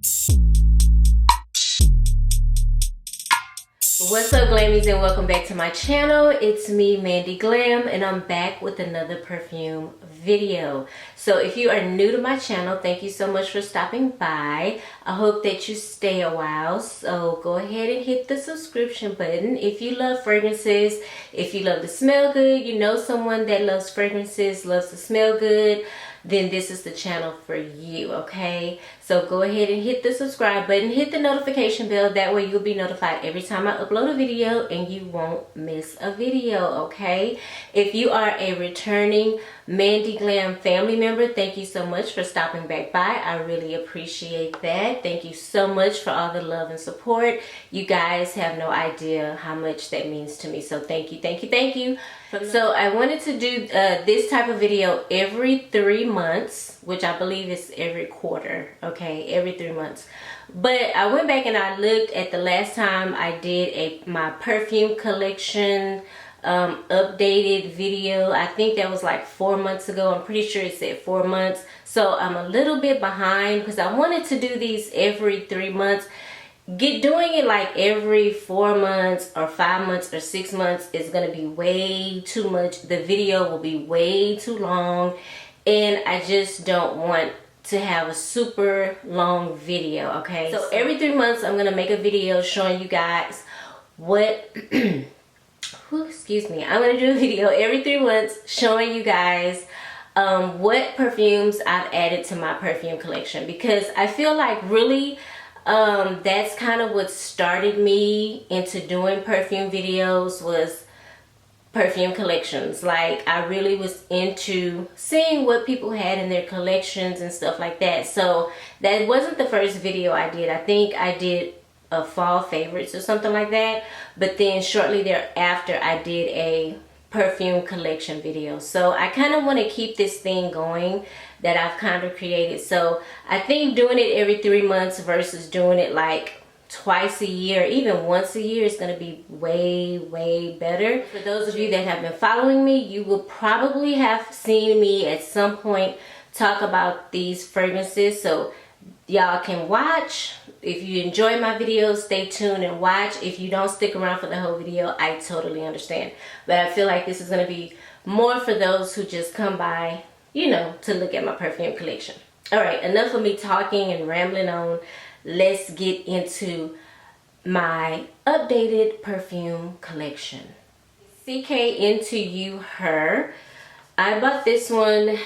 What's up, Glammies, and welcome back to my channel. It's me, Mandy Glam, and I'm back with another perfume video. So if you are new to my channel, thank you so much for stopping by. I hope that you stay a while, so go ahead and hit the subscription button. If you love fragrances, if you love to smell good, you know someone that loves fragrances, loves to smell good, then this is the channel for you, okay? So go ahead and hit the subscribe button, hit the notification bell, that way you'll be notified every time I upload a video and you won't miss a video, okay? If you are a returning Mandy Glam family member, thank you so much for stopping back by. I really appreciate that. Thank you so much for all the love and support. You guys have no idea how much that means to me, so thank you, thank you, thank you. So I wanted to do this type of video every 3 months, which I believe is every quarter, okay, every 3 months. But I went back and I looked at the last time I did my perfume collection updated video. I think that was like 4 months ago. I'm pretty sure it said 4 months. So I'm a little bit behind because I wanted to do these every 3 months. Doing it like every 4 months or 5 months or 6 months is going to be way too much. The video will be way too long, and I just don't want to have a super long video, okay? So every 3 months I'm going to make a video showing you guys what excuse me, I'm going to do a video every 3 months showing you guys what perfumes I've added to my perfume collection, because I feel like really that's kind of what started me into doing perfume videos, was perfume collections. Like, I really was into seeing what people had in their collections and stuff like that. So that wasn't the first video I did. I think I did a fall favorites or something like that, but then shortly thereafter I did a perfume collection video. So I kind of want to keep this thing going that I've kind of created. So I think doing it every 3 months versus doing it like twice a year, even once a year, is going to be way better. For those of you that have been following me, you will probably have seen me at some point talk about these fragrances, so y'all can watch. If you enjoy my videos, stay tuned and watch. If you don't stick around for the whole video, I totally understand. But I feel like this is going to be more for those who just come by, you know, to look at my perfume collection. Alright, enough of me talking and rambling on. Let's get into my updated perfume collection. CK Into You Her. I bought this one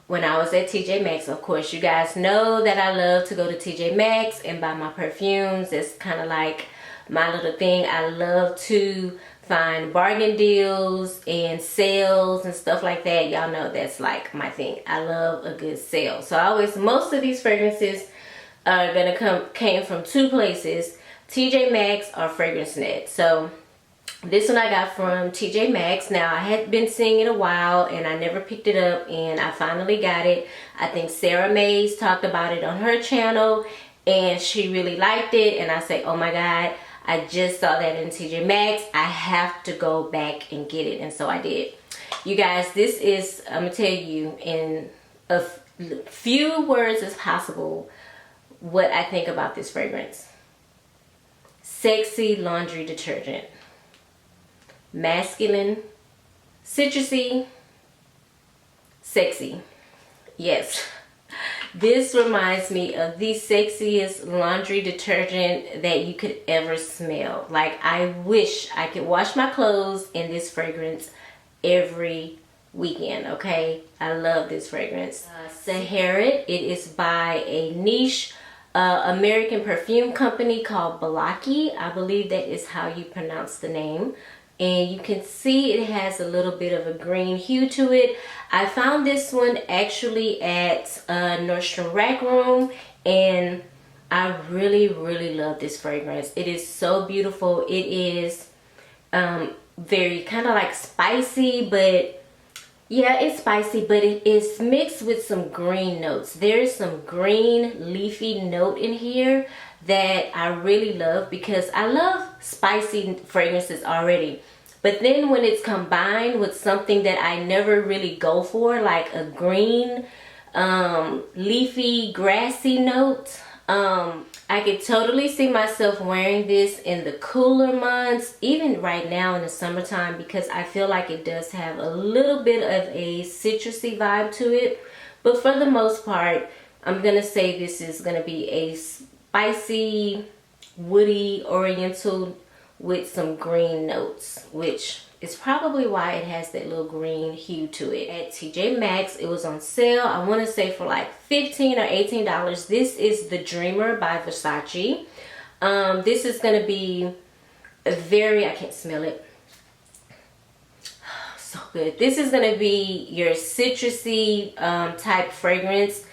when I was at TJ Maxx. Of course, you guys know that I love to go to TJ Maxx and buy my perfumes. It's kind of like my little thing. I love to find bargain deals and sales and stuff like that. Y'all know that's like my thing. I love a good sale. So most of these fragrances are gonna came from two places, TJ Maxx or Fragrance Net. So this one I got from TJ Maxx. Now, I had been seeing it a while and I never picked it up, and I finally got it. I think Sarah Mays talked about it on her channel and she really liked it, and I said, oh my god, I just saw that in TJ Maxx. I have to go back and get it, and so I did. You guys, this is, I'm gonna tell you in a few words as possible what I think about this fragrance. Sexy laundry detergent. Masculine, citrusy, sexy. Yes, this reminds me of the sexiest laundry detergent that you could ever smell. Like, I wish I could wash my clothes in this fragrance every weekend, okay? I love this fragrance. Sahara. It is by a niche American perfume company called Blocki. I believe that is how you pronounce the name. And you can see it has a little bit of a green hue to it. I found this one actually at Nordstrom Rack Room, and I really love this fragrance. It is so beautiful. It is very kind of like spicy, but yeah, it's spicy, but it is mixed with some green notes. There is some green leafy note in here that I really love, because I love spicy fragrances already. But then when it's combined with something that I never really go for, like a green, leafy, grassy note, I could totally see myself wearing this in the cooler months, even right now in the summertime, because I feel like it does have a little bit of a citrusy vibe to it. But for the most part, I'm gonna say this is gonna be a spicy, woody, oriental with some green notes, which is probably why it has that little green hue to it. At TJ Maxx, it was on sale, I want to say for like $15 or $18. This is The Dreamer by Versace. This is going to be a very, I can't smell it, so good. This is going to be your citrusy type fragrance.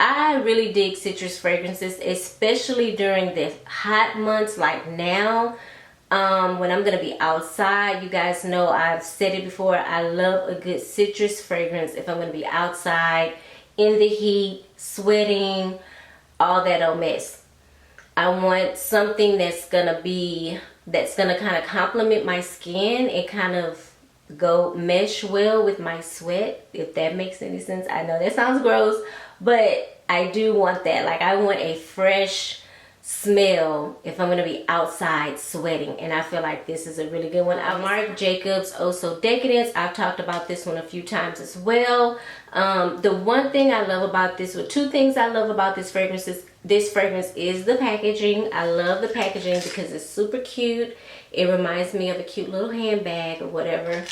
I really dig citrus fragrances, especially during the hot months like now. When I'm gonna be outside, you guys know I've said it before, I love a good citrus fragrance if I'm gonna be outside in the heat, sweating, all that old mess. I want something that's gonna kind of complement my skin and kind of go mesh well with my sweat, if that makes any sense. I know that sounds gross, but I do want that. Like, I want a fresh smell if I'm gonna be outside sweating, and I feel like this is a really good one. Marc Jacobs Oh So Decadence, I've talked about this one a few times as well. The one thing I love about this, or two things I love about this fragrance is the packaging. I love the packaging because it's super cute. It reminds me of a cute little handbag or whatever.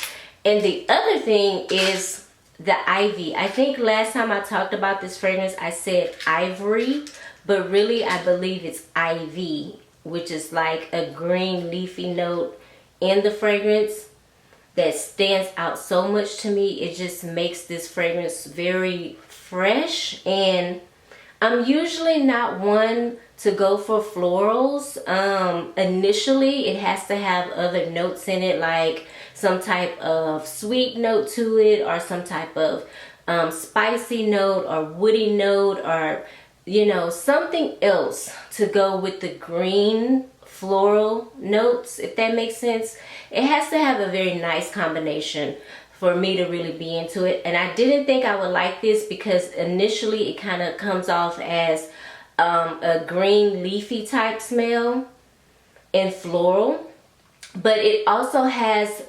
And the other thing is the ivy. I think last time I talked about this fragrance I said ivory, but really I believe it's ivy, which is like a green leafy note in the fragrance that stands out so much to me. It just makes this fragrance very fresh, and I'm usually not one to go for florals. Initially it has to have other notes in it, like some type of sweet note to it, or some type of spicy note or woody note, or you know, something else to go with the green floral notes, if that makes sense. It has to have a very nice combination for me to really be into it. And I didn't think I would like this because initially it kind of comes off as a green leafy type smell and floral, but it also has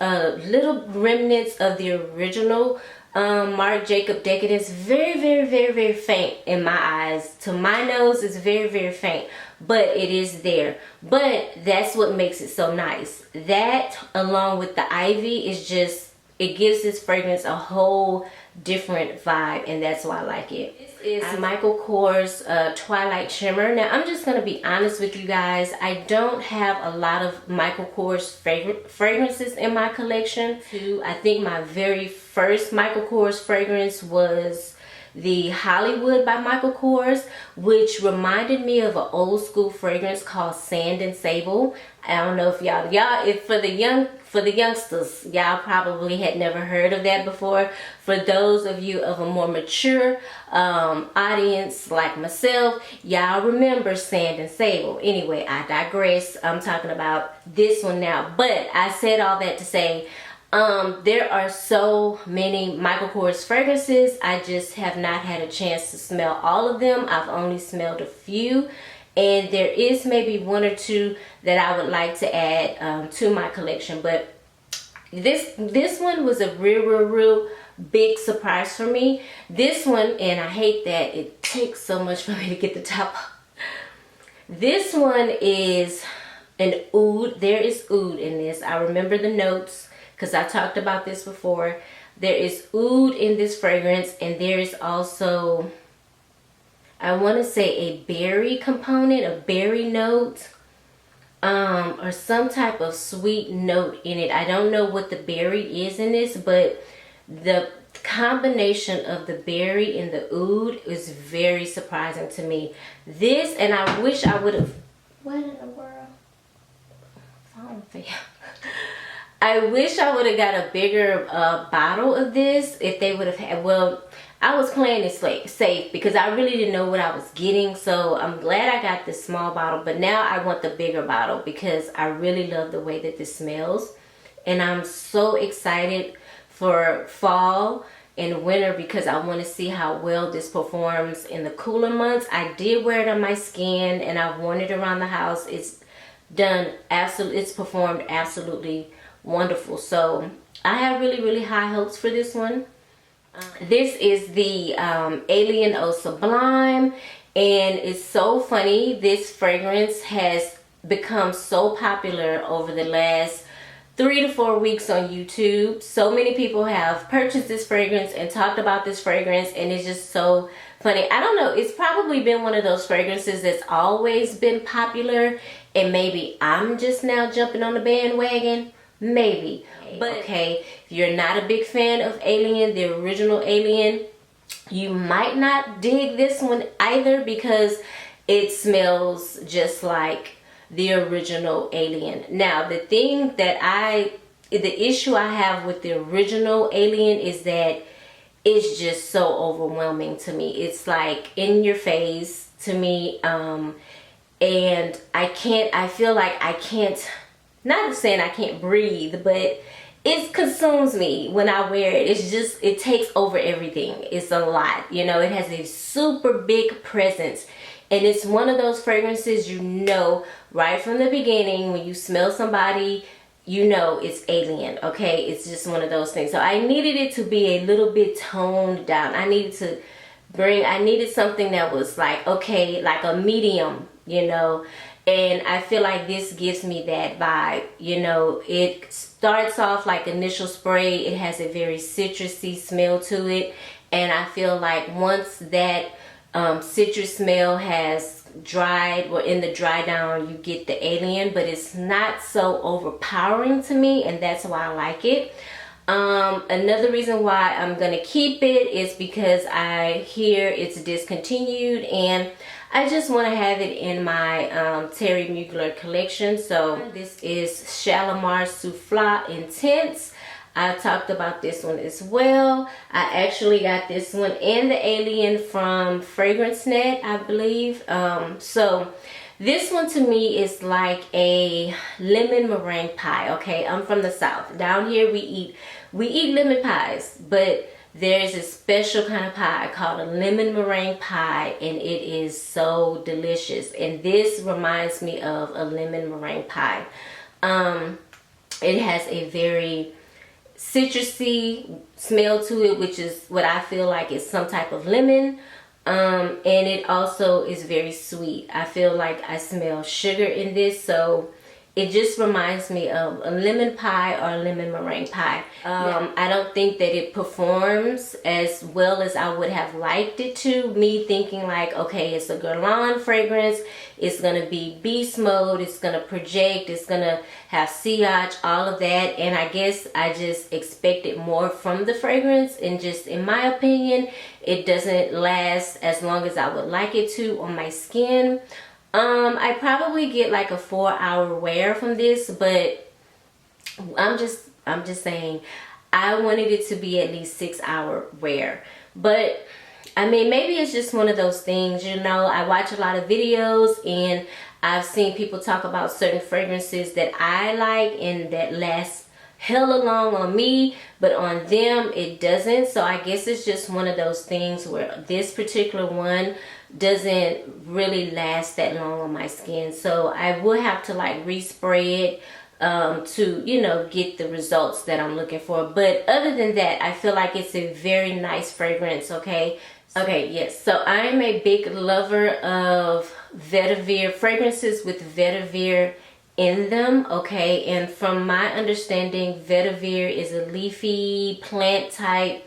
little remnants of the original Marc Jacobs Decadence. Very, very, very, very faint in my eyes. To my nose, it's very, very faint, but it is there. But that's what makes it so nice. That, along with the ivy, is just, it gives this fragrance a whole different vibe, and that's why I like it. This is Michael Kors Twilight Shimmer. Now, I'm just going to be honest with you guys. I don't have a lot of Michael Kors fragrances in my collection. I think my very first Michael Kors fragrance was the Hollywood by Michael Kors, which reminded me of an old school fragrance called Sand and Sable. I don't know if if for the youngsters, y'all probably had never heard of that before. For those of you of a more mature audience like myself, y'all remember Sand and Sable. Anyway, I digress. I'm talking about this one now. But I said all that to say, there are so many Michael Kors fragrances. I just have not had a chance to smell all of them. I've only smelled a few, and there is maybe one or two that I would like to add to my collection. But this one was a real big surprise for me. This one, and I hate that it takes so much for me to get the top. This one is an oud. There is oud in this. I remember the notes because I talked about this before. There is oud in this fragrance, and there is also, I want to say, a berry component, a berry note, or some type of sweet note in it. I don't know what the berry is in this, but the combination of the berry and the oud is very surprising to me. This, and I wish I would have, what in the world? Phone fail. I wish I would have got a bigger bottle of this if they would have had, well, I was playing it safe because I really didn't know what I was getting. So I'm glad I got this small bottle, but now I want the bigger bottle because I really love the way that this smells. And I'm so excited for fall in winter because I want to see how well this performs in the cooler months. I did wear it on my skin and I've worn it around the house. It's performed absolutely wonderful. So I have really high hopes for this one. This is the Alien Eau Sublime, and it's so funny. This fragrance has become so popular over the last 3 to 4 weeks on YouTube. So many people have purchased this fragrance and talked about this fragrance, and it's just so funny. I don't know, it's probably been one of those fragrances that's always been popular, and maybe I'm just now jumping on the bandwagon. Maybe. But okay, if you're not a big fan of Alien, the original Alien, you might not dig this one either because it smells just like the original Alien. Now, the issue I have with the original Alien is that it's just so overwhelming to me. It's like in your face to me, and I feel like I can't, not saying I can't breathe, but it consumes me when I wear it. It's just, it takes over everything. It's a lot, you know. It has a super big presence, and it's one of those fragrances, you know, right from the beginning when you smell somebody, you know it's Alien, okay? It's just one of those things. So I needed it to be a little bit toned down. I needed something that was like, okay, like a medium, you know. And I feel like this gives me that vibe, you know. It starts off like initial spray. It has a very citrusy smell to it. And I feel like once that citrus smell has dried, or in the dry down, you get the Alien. But it's not so overpowering to me, and that's why I like it. Another reason why I'm going to keep it is because I hear it's discontinued, and I just want to have it in my Terry Mugler collection. So this is Shalimar Souffle Intense. I talked about this one as well. I actually got this one and the Alien from FragranceNet, I believe. So this one to me is like a lemon meringue pie. Okay, I'm from the South. Down here we eat lemon pies, but there's a special kind of pie called a lemon meringue pie, and it is so delicious. And this reminds me of a lemon meringue pie. It has a very citrusy smell to it, which is what I feel like is some type of lemon. And it also is very sweet. I feel like I smell sugar in this, so it just reminds me of a lemon pie or a lemon meringue pie. I don't think that it performs as well as I would have liked it to. Me thinking like, okay, it's a Guerlain fragrance. It's going to be beast mode. It's going to project. It's going to have sillage, all of that. And I guess I just expected more from the fragrance. And just in my opinion, it doesn't last as long as I would like it to on my skin. I probably get like a 4-hour wear from this, but I'm just saying I wanted it to be at least 6-hour wear. But I mean, maybe it's just one of those things, you know. I watch a lot of videos and I've seen people talk about certain fragrances that I like and that last hella long on me, but on them it doesn't. So I guess it's just one of those things where this particular one doesn't really last that long on my skin. So I will have to like respray it to, you know, get the results that I'm looking for. But other than that, I feel like it's a very nice fragrance. Okay, yes, so I'm a big lover of vetiver fragrances with vetiver in them. Okay, and from my understanding, vetiver is a leafy plant type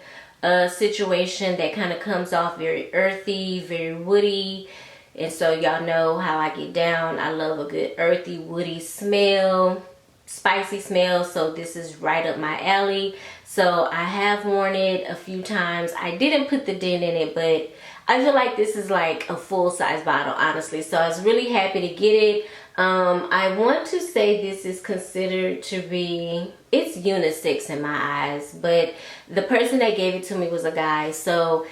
situation that kind of comes off very earthy, very woody. And so y'all know how I get down. I love a good earthy, woody smell, spicy smell. So this is right up my alley. So I have worn it a few times. I didn't put the dent in it, but I feel like this is like a full-size bottle, honestly. So I was really happy to get it. I want to say this is considered to be, it's unisex in my eyes, but the person that gave it to me was a guy. So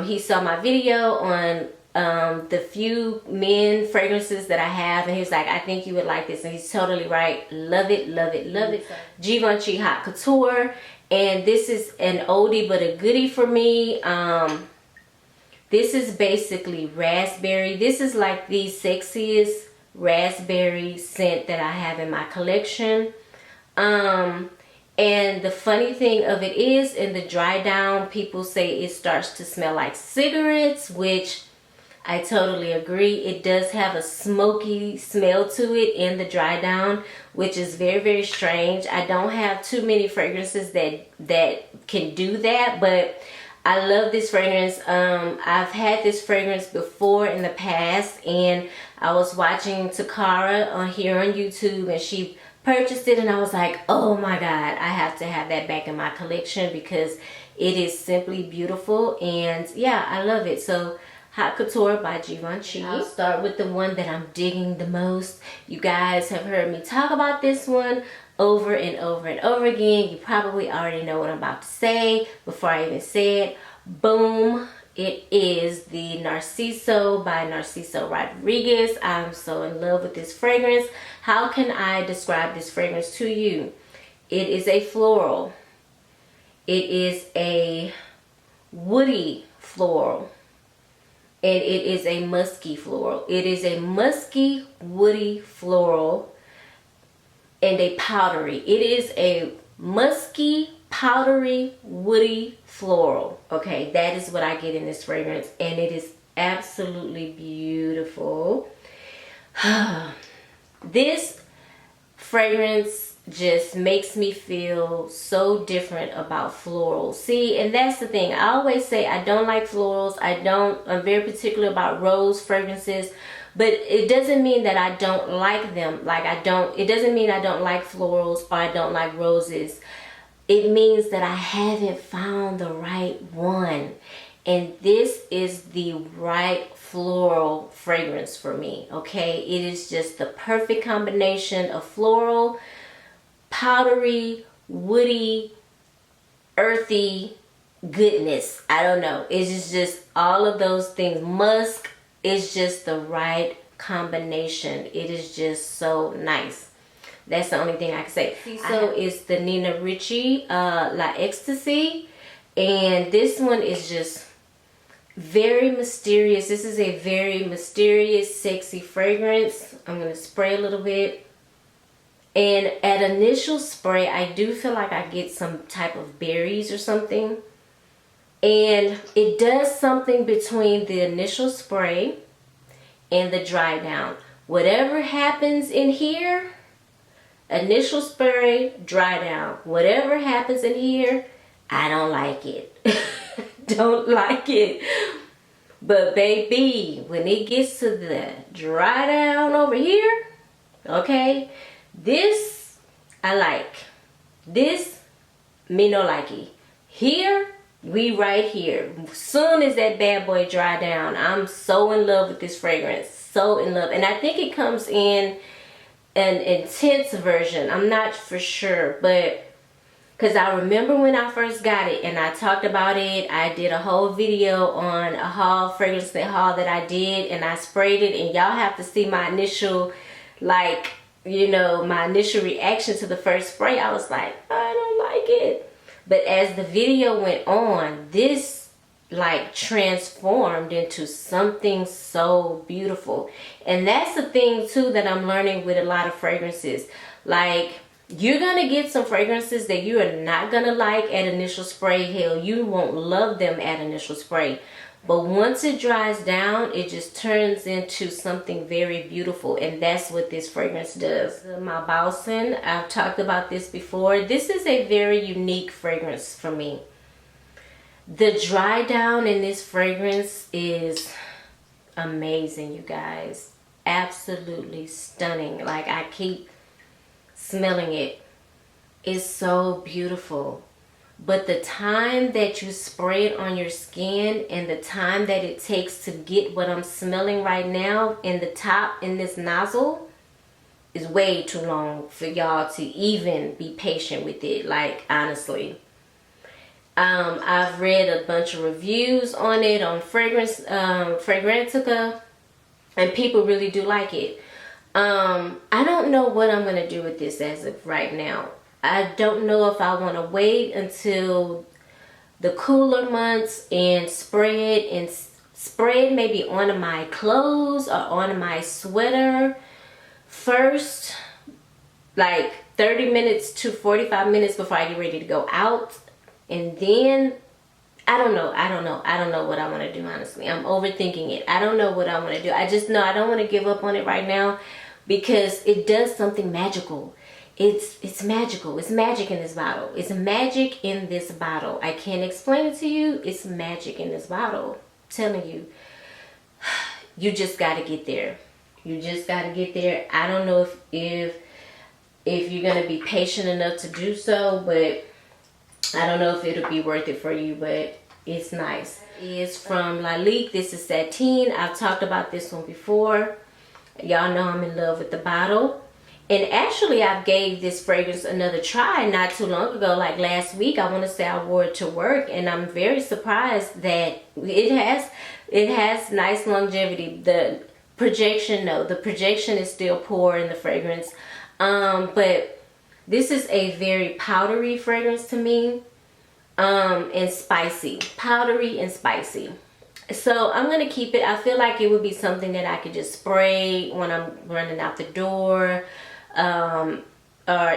he saw my video on the few men fragrances that I have, and he was like, I think you would like this. And he's totally right. Love it, love it, love it. Givenchy Hot Couture. And this is an oldie but a goodie for me. This is basically raspberry. This is like the sexiest raspberry scent that I have in my collection. And the funny thing of it is, in the dry down, people say it starts to smell like cigarettes, which I totally agree. It does have a smoky smell to it in the dry down, which is very, very strange. I don't have too many fragrances that can do that, but I love this fragrance. I've had this fragrance before in the past, and I was watching Takara here on YouTube, and she purchased it, and I was like, oh my god, I have to have that back in my collection because it is simply beautiful. And yeah, I love it. So Hot Couture by Givenchy. I'll start with the one that I'm digging the most. You guys have heard me talk about this one over and over and over again. You probably already know what I'm about to say before I even say it. Boom. It is the Narciso by Narciso Rodriguez. I'm so in love with this fragrance. How can I describe this fragrance to you? It is a floral. It is a woody floral. And it is a musky floral. It is a musky, woody floral and a powdery. It is a musky, powdery, woody floral. Okay, that is what I get in this fragrance, and it is absolutely beautiful. This fragrance just makes me feel so different about florals. See, and that's the thing. I always say I don't like florals. I'm very particular about rose fragrances. But it doesn't mean that I don't like them. It doesn't mean I don't like florals or I don't like roses. It means that I haven't found the right one. And this is the right floral fragrance for me, okay? It is just the perfect combination of floral, powdery, woody, earthy goodness. I don't know. It's just all of those things. Musk. It's just the right combination. It is just so nice. That's the only thing I can say. So it's the Nina Ricci La Extase, and this one is just very mysterious. This is a very mysterious, sexy fragrance. I'm going to spray a little bit. And at initial spray, I do feel like I get some type of berries or something. And it does something between the initial spray and the dry down. Whatever happens in here, initial spray, dry down. Whatever happens in here, I don't like it. Don't like it. But baby, when it gets to the dry down over here, okay, this I like. This, me no likey. Here, we right here. Soon as that bad boy dry down, I'm so in love with this fragrance. So in love. And I think it comes in an intense version. I'm not for sure, but because I remember when I first got it and I talked about it. I did a whole video on a haul, fragrance haul that I did, and I sprayed it, and y'all have to see my initial, like, you know, my initial reaction to the first spray. I was like, I don't like it. But as the video went on, this like transformed into something so beautiful. And that's the thing too that I'm learning with a lot of fragrances. Like, you're gonna get some fragrances that you are not gonna like at initial spray. Hell, you won't love them at initial spray. But once it dries down, it just turns into something very beautiful. And that's what this fragrance does. The Maubossin, I've talked about this before. This is a very unique fragrance for me. The dry down in this fragrance is amazing, you guys. Absolutely stunning. Like, I keep smelling it. It's so beautiful. But the time that you spray it on your skin and the time that it takes to get what I'm smelling right now in the top in this nozzle is way too long for y'all to even be patient with it. Like, honestly. I've read a bunch of reviews on it on Fragrantica, and people really do like it. I don't know what I'm going to do with this as of right now. I don't know if I want to wait until the cooler months and spray it maybe on my clothes or on my sweater first, like 30 minutes to 45 minutes before I get ready to go out. And then I don't know what I want to do, honestly. I'm overthinking it. I don't know what I want to do. I just know I don't want to give up on it right now because it does something magical. It's magical. It's magic in this bottle. It's magic in this bottle. I can't explain it to you. It's magic in this bottle. I'm telling you. You just got to get there. You just got to get there. I don't know if you're going to be patient enough to do so, but I don't know if it'll be worth it for you, but it's nice. It's from LaLique. This is Satine. I've talked about this one before. Y'all know I'm in love with the bottle. And actually, I gave this fragrance another try not too long ago, like last week. I want to say I wore it to work, and I'm very surprised that it has nice longevity. The projection, no, the projection is still poor in the fragrance. But this is a very powdery fragrance to me, and spicy, powdery and spicy. So I'm going to keep it. I feel like it would be something that I could just spray when I'm running out the door, or,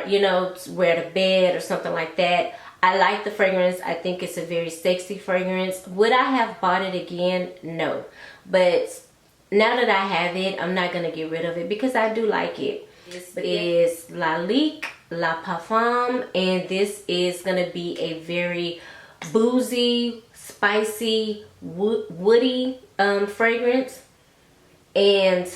you know, wear to bed or something like that. I like the fragrance. I think it's a very sexy fragrance. Would I have bought it again? No. But now that I have it, I'm not going to get rid of it because I do like it. This is LaLique Le Parfum, and this is going to be a very boozy, spicy, woody fragrance. And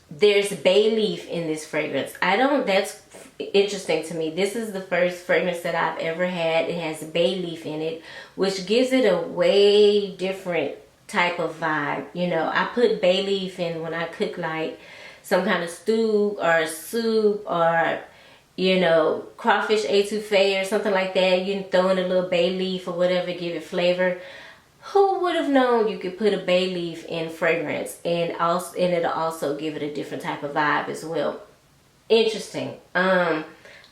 there's bay leaf in this fragrance. That's interesting to me. This is the first fragrance that I've ever had. It has bay leaf in it, which gives it a way different type of vibe. You know, I put bay leaf in when I cook like some kind of stew or soup, or, you know, crawfish etouffee or something like that. You can throw in a little bay leaf or whatever, give it flavor. Who would have known you could put a bay leaf in fragrance and it'll also give it a different type of vibe as well. Interesting. I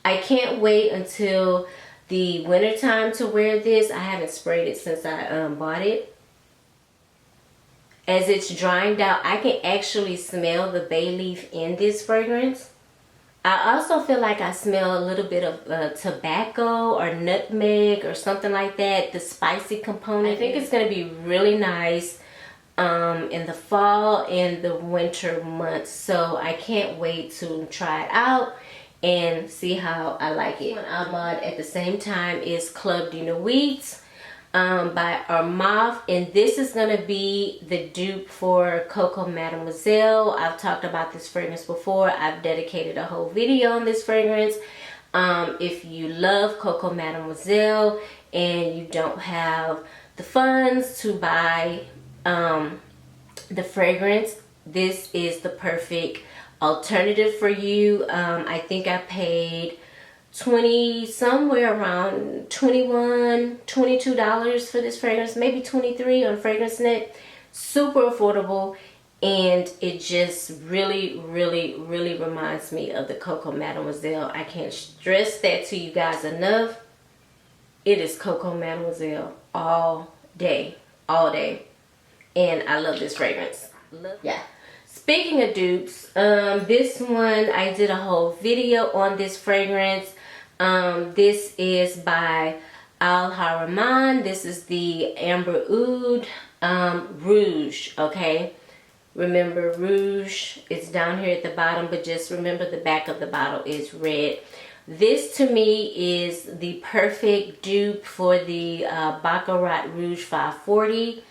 can't wait until the winter time to wear this. I haven't sprayed it since I bought it. As it's drying out, I can actually smell the bay leaf in this fragrance. I also feel like I smell a little bit of tobacco or nutmeg or something like that, the spicy component. I think it's going to be really nice in the fall and the winter months. So I can't wait to try it out and see how I like it. One I bought at the same time is Club de Nuit by Armaf, and this is going to be the dupe for Coco Mademoiselle. I've talked about this fragrance before. I've dedicated a whole video on this fragrance. If you love Coco Mademoiselle and you don't have the funds to buy the fragrance, this is the perfect alternative for you. I think I paid somewhere around $22 for this fragrance, maybe $23 on FragranceNet. Super affordable, and it just really reminds me of the Coco Mademoiselle. I can't stress that to you guys enough. It is Coco Mademoiselle all day, and I love this fragrance. Yeah. Speaking of dupes, this one I did a whole video on this fragrance. This is by Haramain. This is the Amber Oud Rouge, okay? Remember, Rouge is down here at the bottom, but just remember the back of the bottle is red. This to me is the perfect dupe for the Baccarat Rouge 540.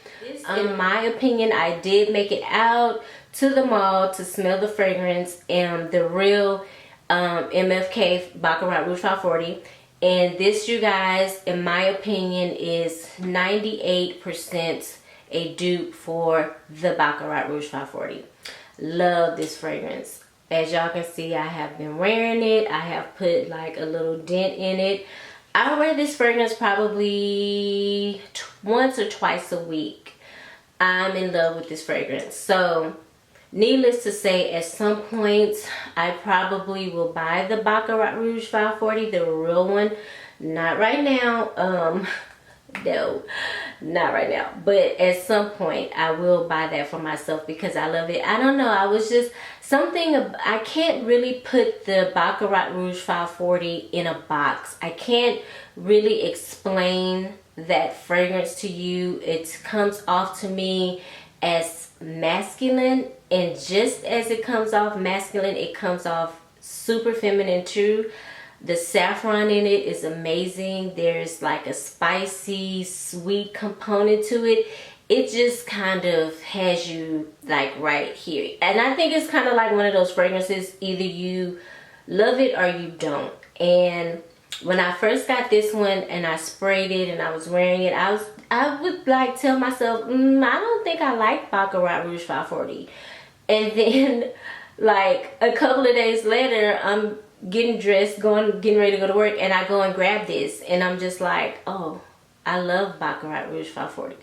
In my opinion, I did make it out to the mall to smell the fragrance and the real MFK Baccarat Rouge 540, and this, you guys, in my opinion, is 98% a dupe for the Baccarat Rouge 540. Love this fragrance. As y'all can see, I have been wearing it. I have put like a little dent in it. I wear this fragrance probably once or twice a week. I'm in love with this fragrance. So needless to say, at some point I probably will buy the Baccarat Rouge 540, the real one. Not right now. No, not right now, but at some point I will buy that for myself because I love it. I don't know, I was just something, I can't really put the Baccarat Rouge 540 in a box. I can't really explain that fragrance to you. It comes off to me as masculine, and just as it comes off masculine, it comes off super feminine too. The saffron in it is amazing. There's like a spicy, sweet component to it. It just kind of has you like right here. And I think it's kind of like one of those fragrances, either you love it or you don't. And when I first got this one and I sprayed it and I was wearing it, I would like tell myself, I don't think I like Baccarat Rouge 540. And then like a couple of days later, I'm getting dressed, getting ready to go to work, and I go and grab this, and I'm just like, oh, I love Baccarat Rouge 540.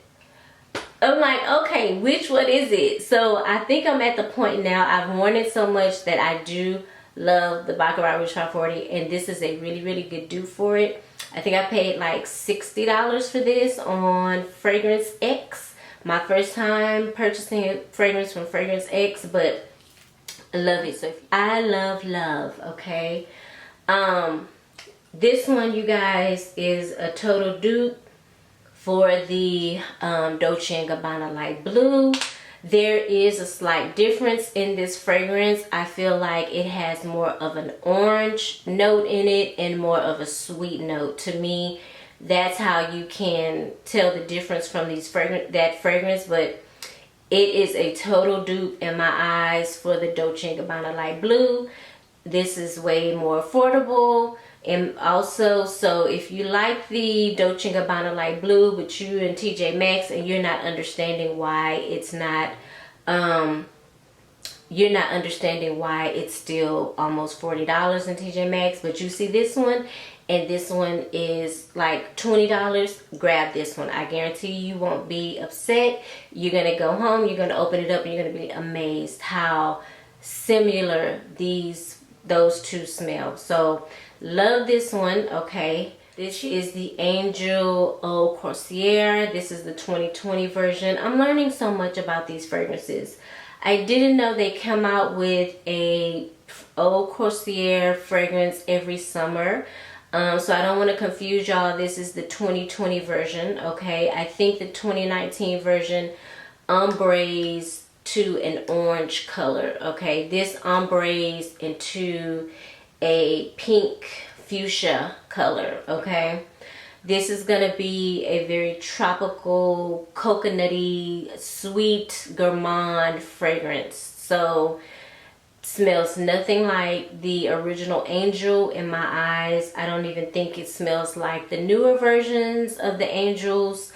I'm like, okay, which one is it? So I think I'm at the point now, I've worn it so much that I do love the Baccarat Rouge 540, and this is a really, really good dupe for it. I think I paid like $60 for this on Fragrance X. My first time purchasing a fragrance from Fragrance X, but I love it. So I love, okay? This one, you guys, is a total dupe for the Dolce & Gabbana Light Blue. There is a slight difference in this fragrance. I feel like it has more of an orange note in it and more of a sweet note. To me, that's how you can tell the difference from that fragrance, but it is a total dupe in my eyes for the Dolce & Gabbana Light Blue. This is way more affordable. And also, so if you like the Dolce & Gabbana Light Blue, but you in TJ Maxx and you're not understanding why it's not, you're not understanding why it's still almost $40 in TJ Maxx, but you see this one, and this one is like $20, grab this one. I guarantee you won't be upset. You're gonna go home, you're gonna open it up, and you're gonna be amazed how similar those two smell. So love this one, okay? This is the Angel Eau Croisière. This is the 2020 version. I'm learning so much about these fragrances. I didn't know they come out with a Eau Croisière fragrance every summer. So I don't want to confuse y'all. This is the 2020 version, okay? I think the 2019 version ombres to an orange color, okay? This ombres into a pink fuchsia color, okay? This is going to be a very tropical, coconutty, sweet, gourmand fragrance. So smells nothing like the original Angel in my eyes. I don't even think it smells like the newer versions of the Angels.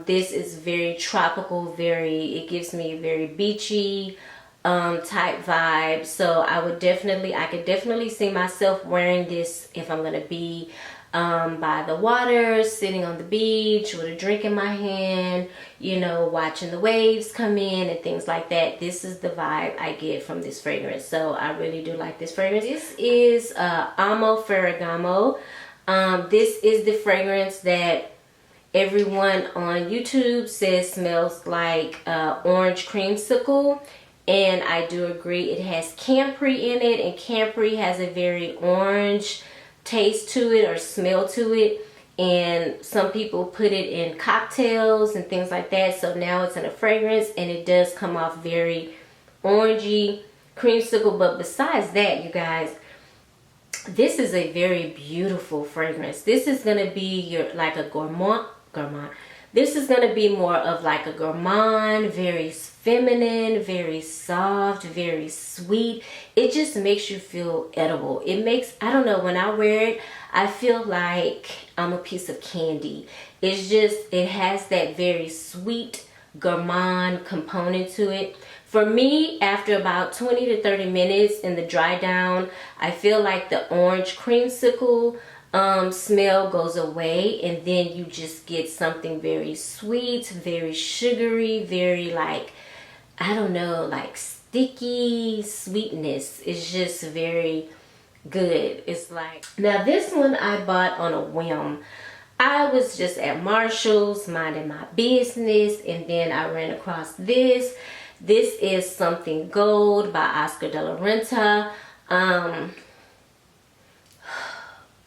This is very tropical, it gives me a very beachy type vibe. So I could definitely see myself wearing this if I'm gonna be by the water, sitting on the beach with a drink in my hand, you know, watching the waves come in and things like that. This is the vibe I get from this fragrance. So I really do like this fragrance. This is Amo Ferragamo. This is the fragrance that everyone on YouTube says smells like orange creamsicle. And I do agree. It has Campri in it, and Campri has a very orange taste to it or smell to it, and some people put it in cocktails and things like that. So now it's in a fragrance, and it does come off very orangey, creamsicle. But besides that, you guys, this is a very beautiful fragrance. This is gonna be like a gourmand. This is gonna be more of like a gourmand, very feminine, very soft, very sweet. It just makes you feel edible. It makes, I don't know, when I wear it, I feel like I'm a piece of candy. It's just, it has that very sweet gourmand component to it. For me, after about 20 to 30 minutes in the dry down, I feel like the orange creamsicle smell goes away, and then you just get something very sweet, very sugary, very like I don't know, like sticky sweetness. It's just very good. It's like, now this one I bought on a whim. I was just at Marshall's minding my business, and then I ran across this. This is Something Gold by Oscar de la Renta.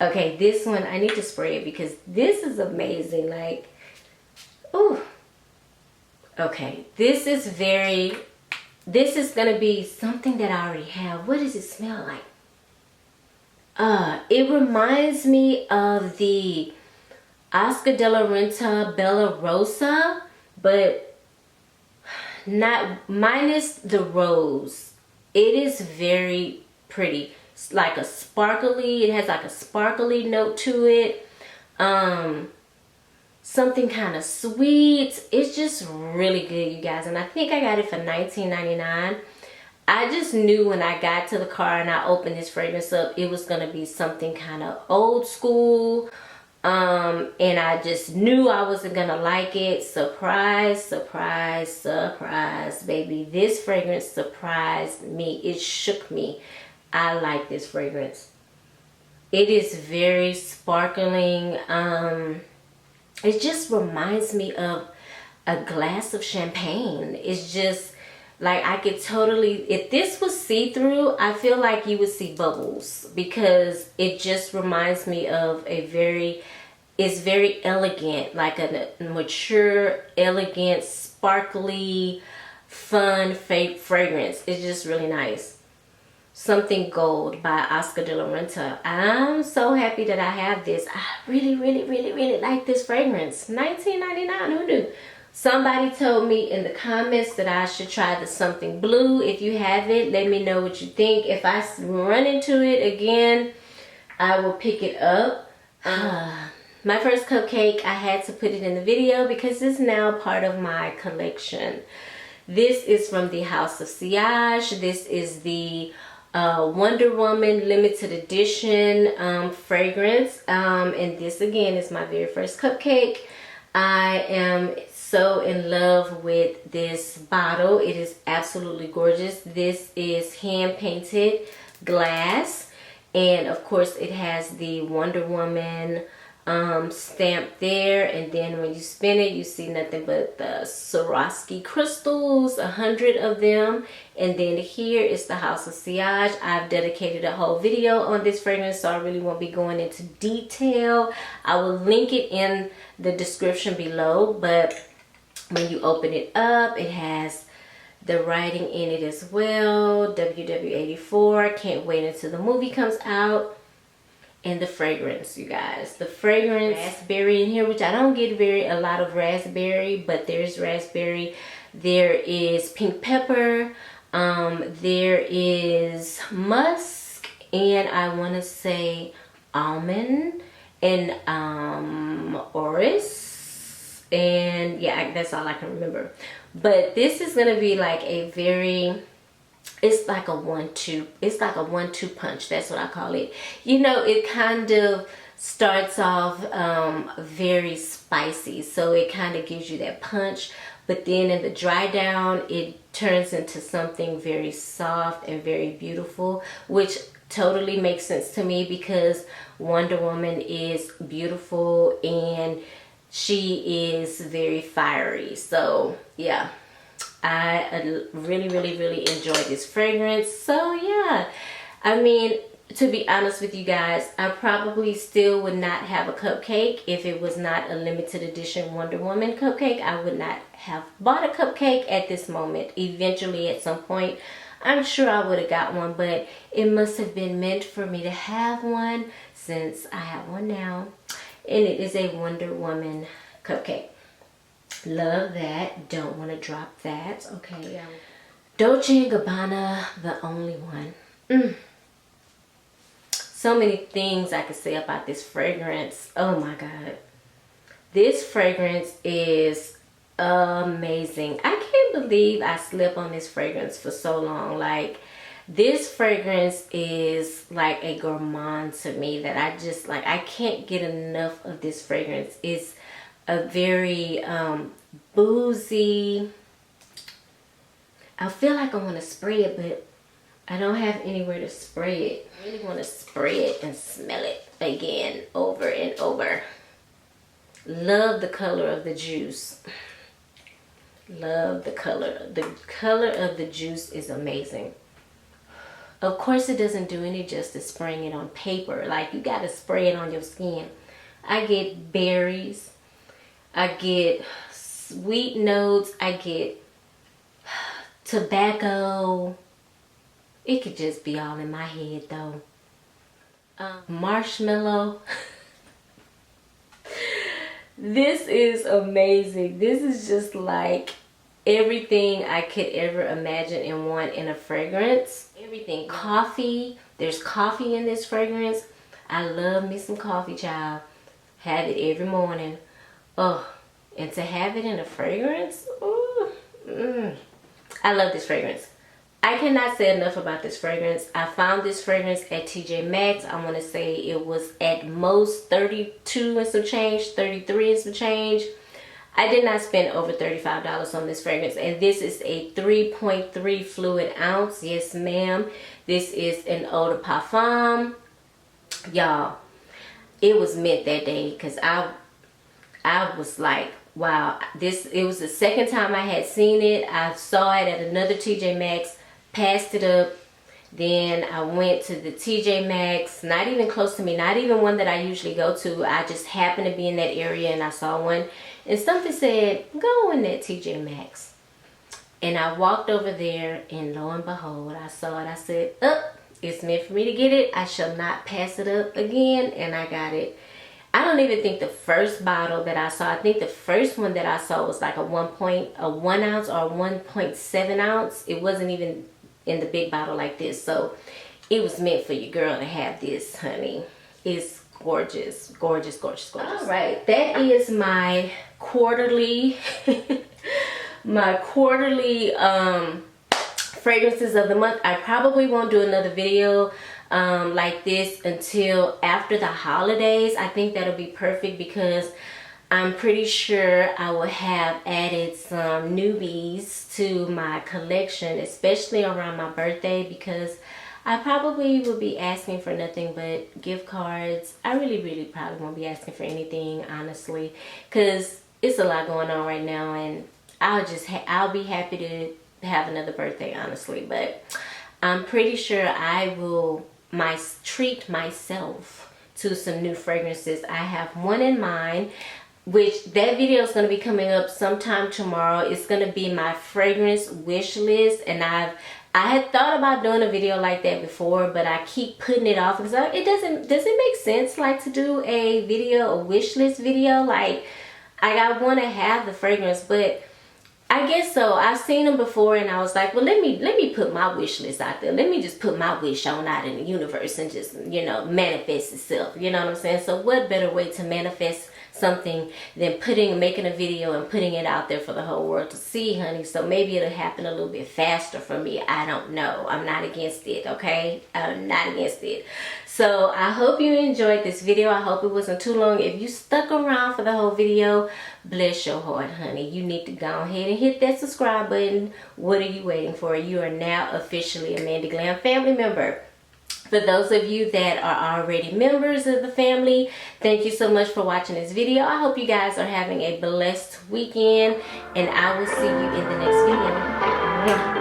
Okay, this one I need to spray it because this is amazing. Like, ooh. Okay, this is gonna be something that I already have. What does it smell like? It reminds me of the Oscar de la Renta Bella Rosa, but not minus the rose. It is very pretty. It's like a sparkly, it has like a sparkly note to it. Something kind of sweet. It's just really good, you guys. And I think I got it for $19.99. I just knew when I got to the car and I opened this fragrance up, it was going to be something kind of old school. And I just knew I wasn't going to like it. Surprise, surprise, surprise, baby. This fragrance surprised me. It shook me. I like this fragrance. It is very sparkling. It just reminds me of a glass of champagne. It's just like I could totally, if this was see-through, I feel like you would see bubbles because it just reminds me of a very, it's very elegant, like a mature, elegant, sparkly, fun, fake fragrance. It's just really nice. Something Gold by Oscar de la Renta. I'm so happy that I have this. I really, really, really, really like this fragrance. $19.99, who knew? Somebody told me in the comments that I should try the Something Blue. If you have it, let me know what you think. If I run into it again, I will pick it up. My first cupcake, I had to put it in the video because it's now part of my collection. This is from the House of Sillage. This is the Wonder Woman limited edition fragrance, and this again is my very first cupcake. I am so in love with this bottle. It is absolutely gorgeous. This is hand painted glass, and of course it has the Wonder Woman stamp there, and then when you spin it you see nothing but the Swarovski crystals, 100 of them. And then here is the House of Sillage. I've dedicated a whole video on this fragrance, so I really won't be going into detail. I will link it in the description below, but when you open it up, it has the writing in it as well, WW84, can't wait until the movie comes out. And the fragrance, you guys, the fragrance, raspberry in here, which I don't get a lot of raspberry, but there's raspberry. There is pink pepper, there is musk, and I want to say almond and orris, and yeah, that's all I can remember. But this is gonna be like a very, it's like a 1-2, it's like a 1-2 punch. That's what I call it. You know, it kind of starts off very spicy, so it kind of gives you that punch, but then in the dry down it turns into something very soft and very beautiful, which totally makes sense to me because Wonder Woman is beautiful and she is very fiery. So yeah, I really, really, really enjoy this fragrance. So yeah, I mean, to be honest with you guys, I probably still would not have a cupcake if it was not a limited edition Wonder Woman cupcake. I would not have bought a cupcake at this moment. Eventually, at some point, I'm sure I would have got one, but it must have been meant for me to have one since I have one now. And it is a Wonder Woman cupcake. Love that. Don't want to drop that. Okay. Dolce & Gabbana, The Only One. So many things I could say about this fragrance. Oh my God. This fragrance is amazing. I can't believe I slept on this fragrance for so long. Like, this fragrance is like a gourmand to me that I just like. I can't get enough of this fragrance. It's a very boozy, I feel like I want to spray it, but I don't have anywhere to spray it. I really want to spray it and smell it again over and over. Love the color of the juice. Love the color. The color of the juice is amazing. Of course, it doesn't do any justice spraying it on paper. Like, you got to spray it on your skin. I get berries. I get sweet notes. I get tobacco. It could just be all in my head though. Marshmallow. This is amazing. This is just like everything I could ever imagine and want in a fragrance. Everything. Coffee. There's coffee in this fragrance. I love me some coffee, child. Have it every morning. Oh, and to have it in a fragrance. Ooh, I love this fragrance. I cannot say enough about this fragrance. I found this fragrance at TJ Maxx. I want to say it was at most $32 and some change, $33 and some change. I did not spend over $35 on this fragrance. And this is a 3.3 fluid ounce. Yes, ma'am. This is an Eau de Parfum. Y'all, it was meant that day because I was like, wow. It was the second time I had seen it. I saw it at another TJ Maxx. Passed it up. Then I went to the TJ Maxx, not even close to me, not even one that I usually go to. I just happened to be in that area and I saw one, and something said go in that TJ Maxx. And I walked over there, and lo and behold, I saw it. I said, it's meant for me to get it. I shall not pass it up again. And I got it. I don't even think the first bottle that I saw, I think the first one that I saw was like a 1 ounce or 1.7 ounce. It wasn't even in the big bottle like this. So it was meant for your girl to have this, honey. It's gorgeous, gorgeous, gorgeous, gorgeous. All right, that is my quarterly fragrances of the month. I probably won't do another video like this until after the holidays. I think that'll be perfect because I'm pretty sure I will have added some newbies to my collection, especially around my birthday, because I probably will be asking for nothing but gift cards. I really probably won't be asking for anything, honestly, because it's a lot going on right now, and I'll be happy to have another birthday, honestly. But I'm pretty sure I will treat myself to some new fragrances. I have one in mind, which that video is going to be coming up sometime tomorrow. It's going to be my fragrance wish list, and I had thought about doing a video like that before, but I keep putting it off because does it make sense like to do a wish list video? Like, I want to have the fragrance, but I guess so. I've seen them before, and I was like, well, let me put my wish list out there. Let me just put my wish on out in the universe and just, you know, manifest itself. You know what I'm saying? So what better way to manifest something than making a video and putting it out there for the whole world to see, honey? So maybe it'll happen a little bit faster for me. I don't know. I'm not against it, okay? I'm not against it. So I hope you enjoyed this video. I hope it wasn't too long. If you stuck around for the whole video, bless your heart, honey. You need to go ahead and hit that subscribe button. What are you waiting for? You are now officially a Mandy Glam family member. For those of you that are already members of the family, thank you so much for watching this video. I hope you guys are having a blessed weekend, and I will see you in the next video.